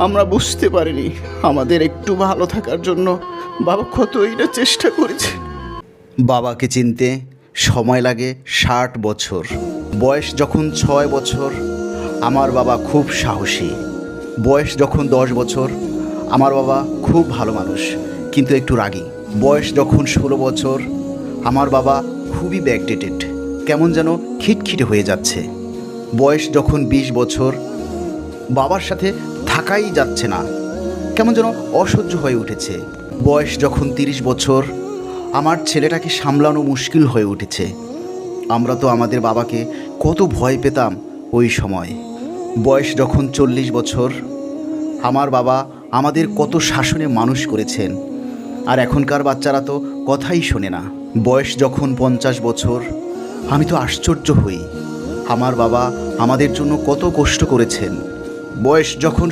আমরা বুঝতে পারিনি আমাদের একটু ভালো থাকার জন্য বাবা কতই না চেষ্টা করেছে। বাবাকে চিনতে সময় লাগে 60 বছর। বয়স যখন 6 বছর আমার বাবা খুব সাহসী। বয়স যখন 10 বছর আমার বাবা খুব ভালো মানুষ কিন্তু একটু রাগী। বয়স যখন 16 বছর আমার বাবা খুবই ব্যাকডেটেড, কেমন যেন খিটখিটে হয়ে যাচ্ছে। বয়স যখন 20 বছর বাবার সাথে থাকাই যাচ্ছে না, কেমন যেন অসহ্য হয়ে উঠেছে। বয়স যখন 30 বছর আমার ছেলেটাকে সামলানো মুশকিল হয়ে উঠেছে। আমরা তো আমাদের বাবাকে কত ভয় পেতাম ওই সময়। বয়স যখন 40 বছর আমার বাবা আমাদের কত শাসনে মানুষ করেছেন, আর এখনকার বাচ্চারা তো কথাই শোনে না। বয়স যখন 50 বছর আমি তো আশ্চর্য হই আমার বাবা আমাদের জন্য কত কষ্ট করেছেন। বয়স যখন